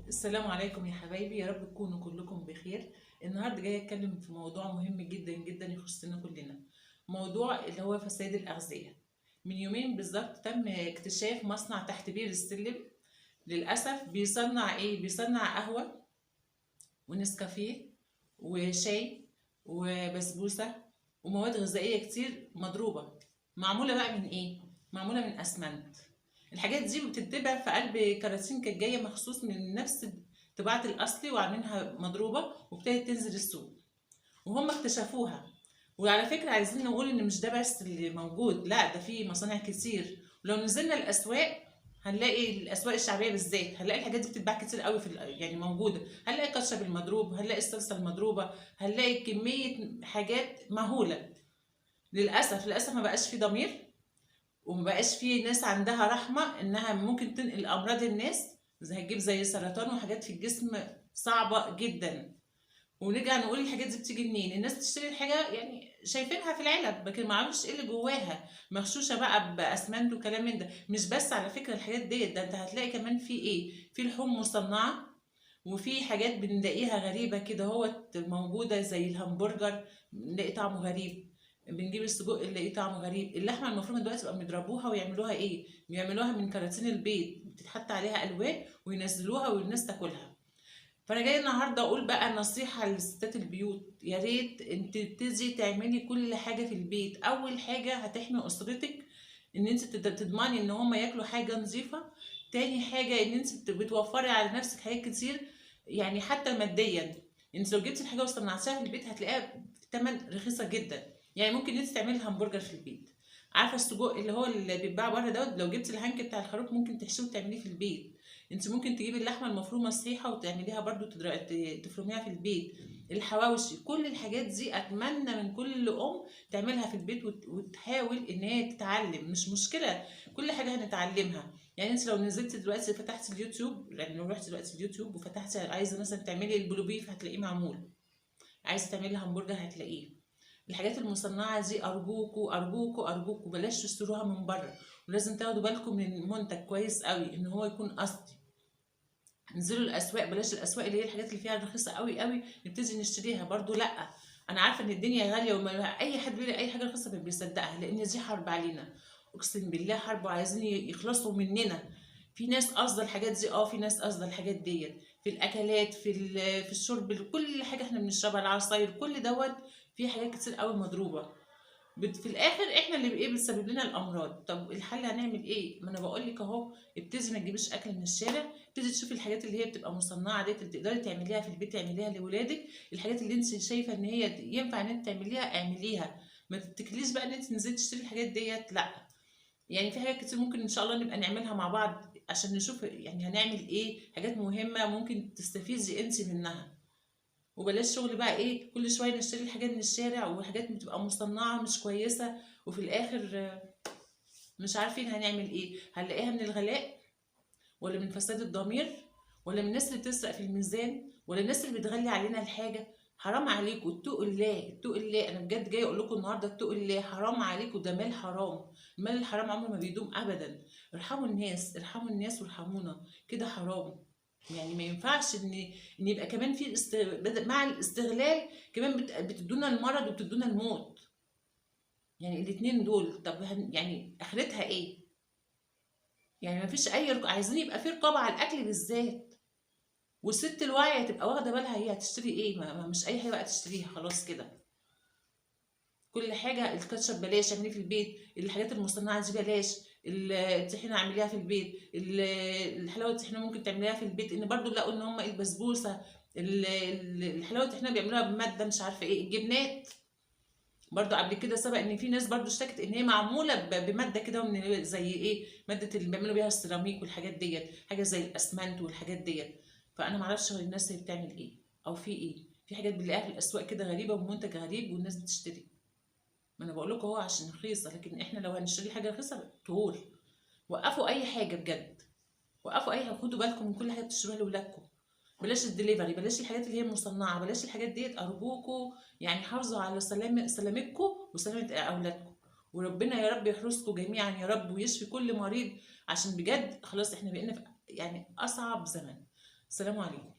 السلام عليكم يا حبايبي، يا رب تكونوا كلكم بخير. النهارده جايه اتكلم في موضوع مهم جدا جدا يخصنا كلنا. موضوع اللي هو فساد الاغذيه. من يومين بالظبط تم اكتشاف مصنع تحت بير السلم. للاسف بيصنع ايه؟ بيصنع قهوه ونسكافيه وشاي وبسبوسه ومواد غذائيه كتير مضروبه. معموله بقى من ايه؟ معموله من اسمنت. الحاجات دي بتتباع في قلب كراتين، كانت جايه مخصوص من نفس طباعة الأصلي وعاملينها مضروبة وابتدت تنزل السوق وهم اكتشفوها. وعلى فكرة عايزين نقول إن مش ده بس اللي موجود، لا ده في مصانع كتير. ولو نزلنا الأسواق هنلاقي الأسواق الشعبية بالذات هنلاقي الحاجات دي بتتباع كتير قوي يعني موجودة. هنلاقي الكاتشب المضروب، هنلاقي الصلصة المضروبة، هنلاقي كمية حاجات مهولة. للأسف ما بقاش في ضمير، ومبقاش في ناس عندها رحمة انها ممكن تنقل امراض الناس، زي هتجيب زي سرطان وحاجات في الجسم صعبة جدا. ونرجع نقول الحاجات دي بتيجي منين؟ الناس تشتري الحاجة يعني شايفينها في العلب لكن ما عارفش ايه اللي جواها، مغشوشة بقى باسمنت وكلام من ده. مش بس على فكرة الحاجات ديت، ده انت هتلاقي كمان في ايه؟ في لحوم مصنعة، وفي حاجات بنلاقيها غريبة كده هوت موجودة زي الهمبرجر، نلاقي طعمه غريب. بنجيب السجق نلاقيه طعمه غريب. اللحمة المفرومة دلوقتي بقى بيضربوها ويعملوها ايه؟ بيعملوها من كراتين البيض، بتتحط عليها ألوان وينزلوها والناس تاكلها. فانا جاي النهارده اقول بقى نصيحه لستات البيوت: يا ريت انت تبتدي تعملي كل حاجه في البيت. اول حاجه هتحمي اسرتك، ان انت تضمني ان هم ياكلوا حاجه نظيفه. تاني حاجه ان انت بتوفري على نفسك حاجات كتير، يعني حتى ماديا. انت لو جبتي الحاجه وصنعتيها في البيت هتلاقيها بثمن رخيصه جدا. يعني ممكن انت تعملي همبرجر في البيت. عارفه السجق اللي هو اللي بيتباع بره دوت؟ لو جبتي الهانك بتاع الخروف ممكن تحشيه وتعمليه في البيت. انت ممكن تجيبي اللحمه المفرومه الصحيحه وتعمليها برضو تفرميها في البيت. الحواوشي، كل الحاجات دي اتمنى من كل ام تعملها في البيت وتحاول ان هي تتعلم. مش مشكله، كل حاجه هنتعلمها. يعني انت لو نزلت دلوقتي فتحت اليوتيوب، يعني لو رحت دلوقتي اليوتيوب وفتحت عايزه مثلا تعملي البلوبيف هتلاقيه معمول، عايزه تعملي همبرجر هتلاقيه. الحاجات المصنعه دي ارجوكوا ارجوكوا ارجوكوا بلاش تشتروها من بره. ولازم تاخدوا بالكم من المنتج كويس قوي ان هو يكون اصلي. ننزلوا الاسواق، بلاش الاسواق اللي هي الحاجات اللي فيها رخيصه قوي قوي نبتدي نشتريها برضو، لا. انا عارفه ان الدنيا غاليه وما اي حد بيلاقي اي حاجه رخيصه بيصدقها، لان دي حرب علينا. اقسم بالله حرب، وعايزين يخلصوا مننا. في ناس قصده الحاجات دي، في ناس قصده الحاجات ديت في الاكلات، في الشرب، كل حاجه احنا بنشربها، العصاير، كل دوت. في حاجات كتير قوي مضروبه. في الاخر احنا اللي بايه بتسبب لنا الامراض. طب الحل هنعمل ايه؟ ما انا بقول لك اهو: ابتدي ما تجيبيش اكل من الشارع، ابتدي تشوفي الحاجات اللي هي بتبقى مصنعه ديت اللي تقدري تعمليها في البيت تعمليها لاولادك. الحاجات اللي انت شايفه ان هي ينفع ان انت تعمليها اعمليها. ما تتكليش بقى ان انت نزلت تشتري الحاجات ديت، لا. يعني في حاجات كتير ممكن ان شاء الله نبقى نعملها مع بعض عشان نشوف يعني هنعمل ايه، حاجات مهمه ممكن تستفيدي انت منها. وبلاش شغل بقى ايه كل شويه نشتري الحاجات من الشارع وحاجات بتبقى مصنعه مش كويسه، وفي الاخر مش عارفين هنعمل ايه. هنلاقيها من الغلاء، ولا من فساد الضمير، ولا من الناس اللي بتسرق في الميزان، ولا الناس اللي بتغلي علينا الحاجه. حرام عليكم، اتقوا الله اتقوا الله. انا بجد جاي اقول لكم النهارده اتقوا الله، حرام عليكم، ده مال حرام. المال الحرام عمره ما بيدوم ابدا. ارحموا الناس ارحموا الناس وارحمونا، كده حرام. يعني ما ينفعش ان يبقى كمان في مع الاستغلال كمان بتدونا المرض وبتدونا الموت. يعني الاتنين دول، طب يعني اخرتها ايه؟ يعني ما فيش اي عايزين يبقى في رقابه على الاكل بالذات. والست الواعيه تبقى واخده بالها هي هتشتري ايه، مش اي حاجه بقى تشتريها خلاص كده. كل حاجه، الكاتشب بلاش اعمليه في البيت، الحاجات المصنعه دي بلاش. الطحينه اعمليها في البيت، الحلاوه الطحينه ممكن تعمليها في البيت. ان برضو لقوا ان هم البسبوسه، الحلاوه الطحينه بيعملوها بماده مش عارفه ايه، الجبنات. برضو قبل كده سبق ان في ناس برضو اشتكت ان هي معموله بماده كده من زي ايه، ماده اللي بيعملوا بيها السيراميك والحاجات ديت، حاجه زي الاسمنت والحاجات ديت. فانا معرفش غير الناس هي بتعمل ايه، او في ايه. في حاجات بنلاقيها في الاسواق كده غريبه ومنتج غريب والناس بتشتري. ما انا بقول لكم هو عشان رخيصه، لكن احنا لو هنشتري حاجه رخيصه طول. وقفوا اي حاجه بجد، وقفوا اي حاجه، خدوا بالكم من كل حاجه بتشتروها لاولادكم. بلاش الدليفري، بلاش الحاجات اللي هي مصنعه، بلاش الحاجات ديت ارجوكوا. يعني حافظوا على سلامتكم وسلامه اولادكم. وربنا يا رب يحرسكم جميعا يا رب ويشفي كل مريض. عشان بجد خلاص احنا بقينا في يعني اصعب زمن. السلام عليكم.